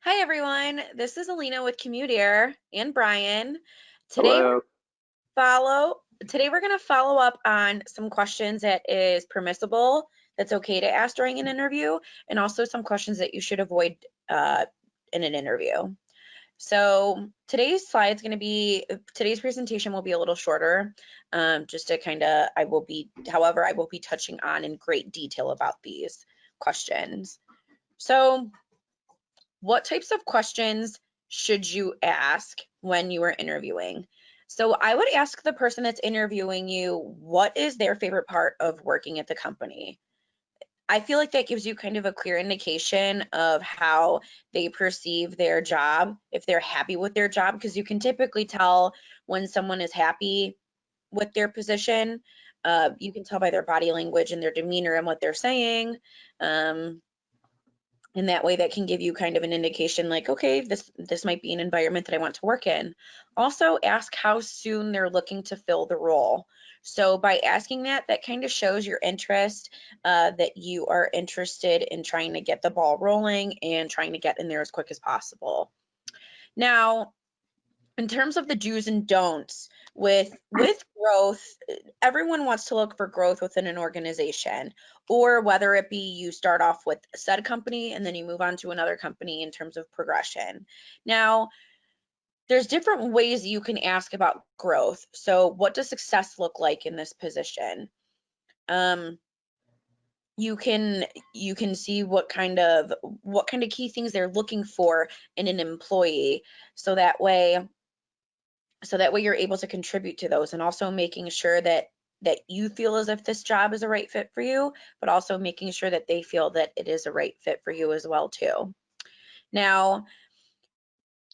Hi everyone, this is Alina with Commute Air and Brian. Today we're Hello. follow today we're going to follow up on some questions that is permissible, that's okay to ask during an interview, and also some questions that you should avoid in an interview. So today's presentation will be a little shorter, just to however, I will be touching on in great detail about these questions. So what types of questions should you ask when you are interviewing? So I would ask the person that's interviewing you, what is their favorite part of working at the company? I feel like that gives you kind of a clear indication of how they perceive their job, if they're happy with their job, because you can typically tell when someone is happy with their position. You can tell by their body language and their demeanor and what they're saying. And that way that can give you kind of an indication like, okay, this might be an environment that I want to work in. Also ask how soon they're looking to fill the role. So by asking that, that kind of shows your interest, that you are interested in trying to get the ball rolling and trying to get in there as quick as possible. Now, in terms of the do's and don'ts with growth, everyone wants to look for growth within an organization, or whether it be you start off with said company and then you move on to another company in terms of progression. Now, there's different ways you can ask about growth. So what does success look like in this position? um, you can see what kind of key things they're looking for in an employee, so that way you're able to contribute to those, and also making sure that you feel as if this job is a right fit for you, but also making sure that they feel that it is a right fit for you as well too. Now,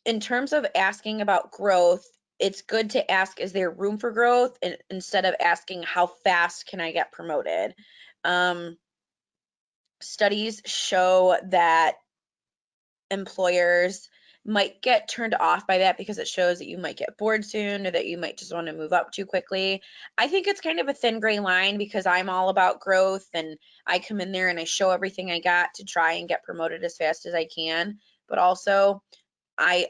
in terms of asking about growth, it's good to ask, is there room for growth, instead of asking how fast can I get promoted. um, Studies show that employers might get turned off by that because it shows that you might get bored soon, or that you might just want to move up too quickly. I think it's kind of a thin gray line, because I'm all about growth and I come in there and I show everything I got to try and get promoted as fast as I can. But also, I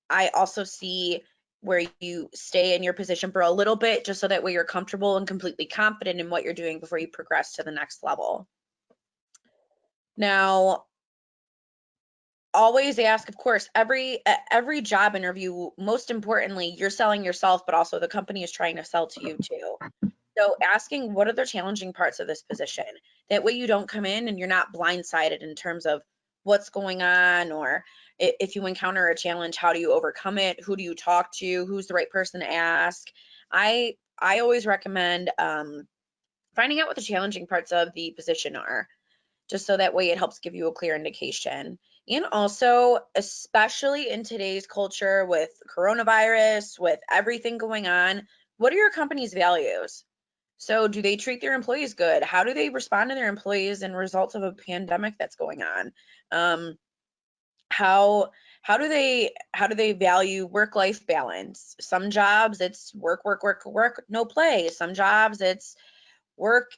I also see where you stay in your position for a little bit, just so that way you're comfortable and completely confident in what you're doing before you progress to the next level. Now, always ask, of course, every job interview, most importantly, you're selling yourself, but also the company is trying to sell to you too. So asking, what are the challenging parts of this position? That way you don't come in and you're not blindsided in terms of what's going on, or if you encounter a challenge, how do you overcome it? Who do you talk to? Who's the right person to ask? I always recommend finding out what the challenging parts of the position are, just so that way it helps give you a clear indication. And also, especially in today's culture with coronavirus, with everything going on, what are your company's values? So, do they treat their employees good? How do they respond to their employees in results of a pandemic that's going on? Um, how how do they value work-life balance? Some jobs it's work, work, work, work, no play. Some jobs it's work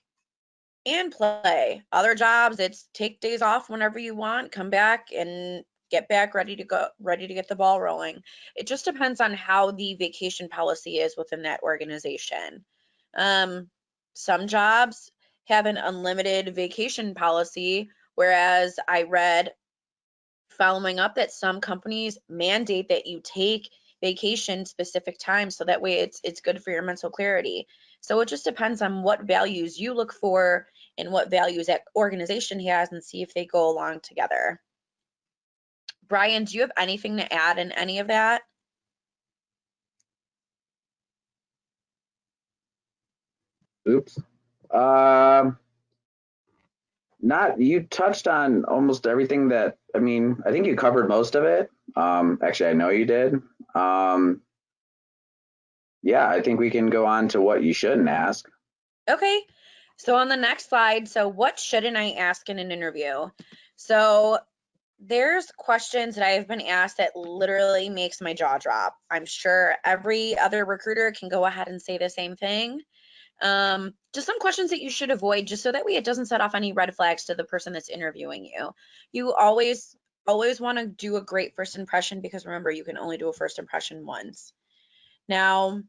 and play. Other jobs, it's take days off whenever you want, come back and get back ready to go, ready to get the ball rolling. It just depends on how the vacation policy is within that organization. Um, some jobs have an unlimited vacation policy, whereas I read following up that some companies mandate that you take vacation specific times, so that way it's good for your mental clarity. So it just depends on what values you look for and what values that organization has, and see if they go along together. Brian, do you have anything to add in any of that? Oops. Not you touched on almost everything that I think you covered most of it. Actually, I know you did. Um, yeah, I think we can go on to what you shouldn't ask. Okay, so on the next slide, so what shouldn't I ask in an interview? So there's questions that I've been asked that literally makes my jaw drop. I'm sure every other recruiter can go ahead and say the same thing. Just some questions that you should avoid, just so that way it doesn't set off any red flags to the person that's interviewing you. You always always want to do a great first impression, because remember, you can only do a first impression once. Now,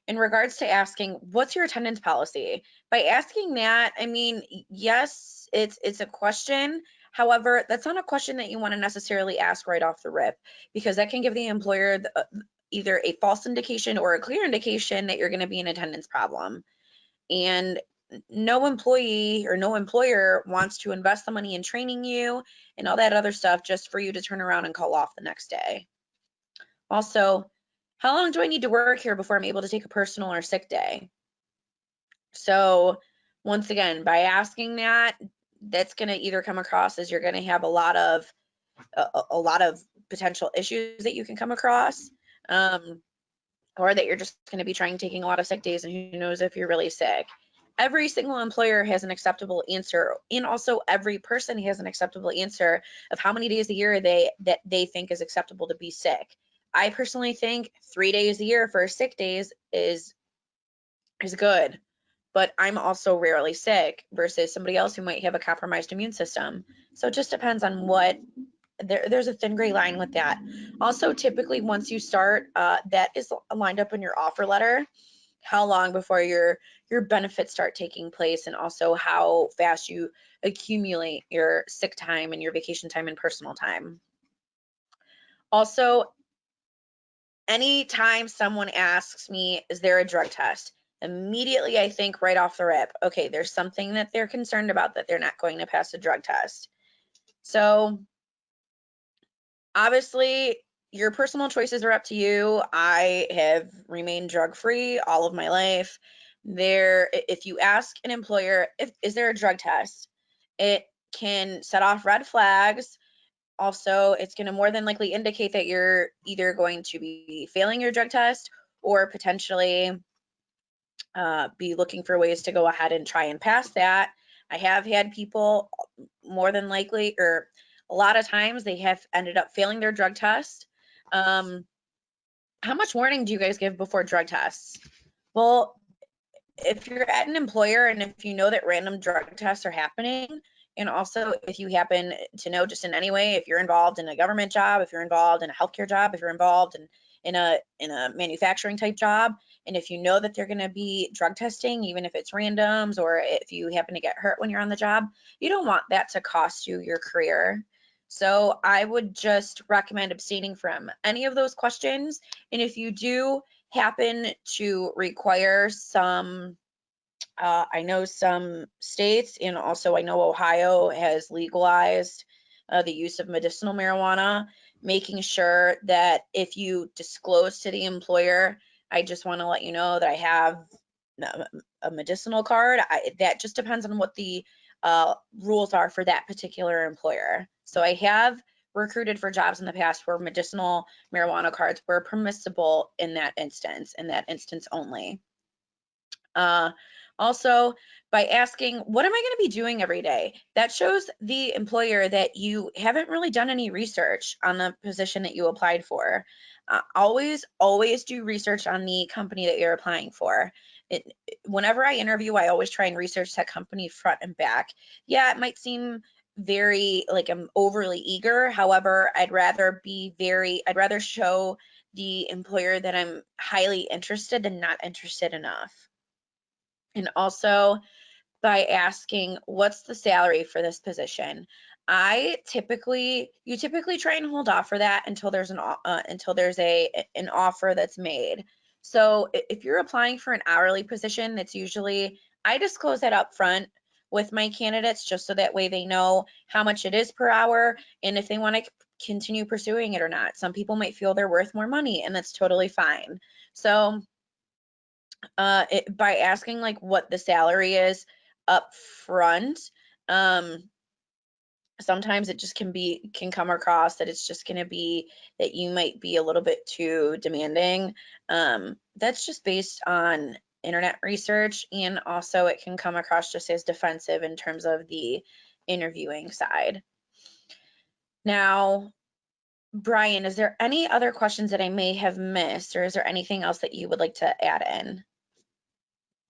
in regards to asking, what's your attendance policy? By asking that, I mean, yes, it's a question. However, that's not a question that you want to necessarily ask right off the rip, because that can give the employer either a false indication or a clear indication that you're going to be an attendance problem. And no employee or no employer wants to invest the money in training you and all that other stuff just for you to turn around and call off the next day. Also, how long do I need to work here before I'm able to take a personal or sick day? So once again, by asking that, that's going to either come across as you're going to have a lot of potential issues that you can come across, or that you're just going to be taking a lot of sick days, and who knows if you're really sick. Every single employer has an acceptable answer, and also every person has an acceptable answer of how many days a year they think is acceptable to be sick. I personally think 3 days a year for sick days is good, but I'm also rarely sick versus somebody else who might have a compromised immune system. So it just depends on what there's a thin gray line with that. Also, typically once you start, that is lined up in your offer letter, how long before your benefits start taking place, and also how fast you accumulate your sick time and your vacation time and personal time. Also, anytime someone asks me, is there a drug test? Immediately I think right off the rip, okay, there's something that they're concerned about, that they're not going to pass a drug test. So obviously, your personal choices are up to you. I have remained drug-free all of my life. If you ask an employer, is there a drug test? It can set off red flags. Also, it's going to more than likely indicate that you're either going to be failing your drug test or potentially be looking for ways to go ahead and try and pass that. I have had people more than likely, or a lot of times, they have ended up failing their drug test. How much warning do you guys give before drug tests? Well, if you're at an employer and if you know that random drug tests are happening, and also if you happen to know just in any way, if you're involved in a government job, if you're involved in a healthcare job, if you're involved in a manufacturing type job, and if you know that they're going to be drug testing, even if it's randoms or if you happen to get hurt when you're on the job, you don't want that to cost you your career. So I would just recommend abstaining from any of those questions. And if you do happen to require some, I know some states, and also I know Ohio has legalized the use of medicinal marijuana, making sure that if you disclose to the employer, I just want to let you know that I have a medicinal card. That just depends on what the rules are for that particular employer. So I have recruited for jobs in the past where medicinal marijuana cards were permissible in that instance only. Also, by asking, what am I going to be doing every day? That shows the employer that you haven't really done any research on the position that you applied for. Always do research on the company that you're applying for. Whenever I interview, I always try and research that company front and back. Yeah, it might seem very like I'm overly eager. However, I'd rather show the employer that I'm highly interested than not interested enough. And also by asking, what's the salary for this position? You typically try and hold off for that until there's an offer that's made. So if you're applying for an hourly position, I disclose that up front with my candidates, just so that way they know how much it is per hour and if they want to continue pursuing it or not. Some people might feel they're worth more money, and that's totally fine. So by asking like what the salary is up front, sometimes it just can come across that it's just going to be that you might be a little bit too demanding. That's just based on internet research, and also it can come across just as defensive in terms of the interviewing side. Now, Brian, is there any other questions that I may have missed, or is there anything else that you would like to add in?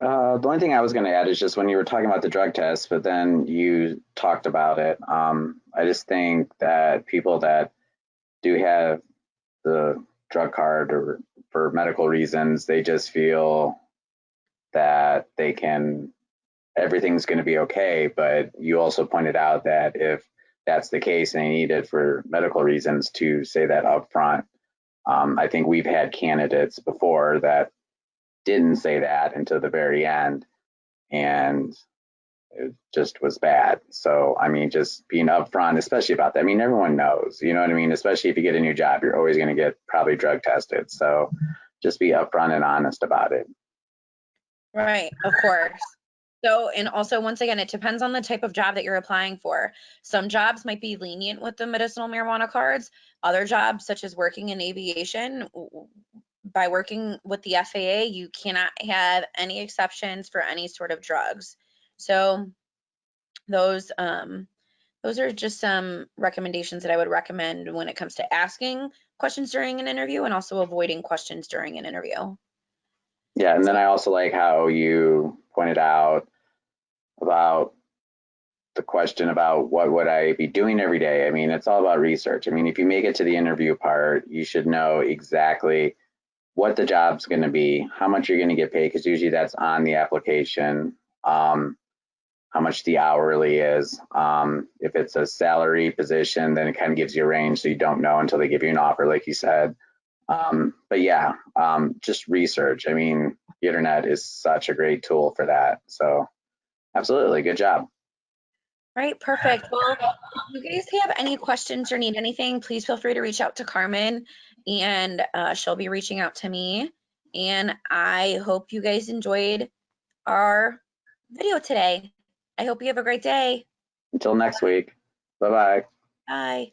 The only thing I was going to add is just when you were talking about the drug test, but then you talked about it. I just think that people that do have the drug card or for medical reasons, they just feel that they can, everything's going to be okay. But you also pointed out that if that's the case and they need it for medical reasons, to say that up front. I think we've had candidates before that didn't say that until the very end, and it just was bad. So, I mean, just being upfront, especially about that. I mean, everyone knows, you know what I mean? Especially if you get a new job, you're always going to get probably drug tested. So just be upfront and honest about it. Right, of course. So, and also, once again, it depends on the type of job that you're applying for. Some jobs might be lenient with the medicinal marijuana cards. Other jobs, such as working in aviation, by working with the FAA, you cannot have any exceptions for any sort of drugs. So, those those are just some recommendations that I would recommend when it comes to asking questions during an interview and also avoiding questions during an interview. Yeah. And then So, I also like how you pointed out about the question about what would I be doing every day. I mean, it's all about research. I mean, if you make it to the interview part, you should know exactly what the job's going to be, how much you're going to get paid, because usually that's on the application, how much the hourly is. If it's a salary position, then it kind of gives you a range, so you don't know until they give you an offer, like you said. But yeah, just research. I mean, the internet is such a great tool for that. So absolutely, good job. right, perfect. Well, if you guys have any questions or need anything, please feel free to reach out to Carmen, and she'll be reaching out to me. And I hope you guys enjoyed our video today. I hope you have a great day. Until next week. Bye bye. Bye.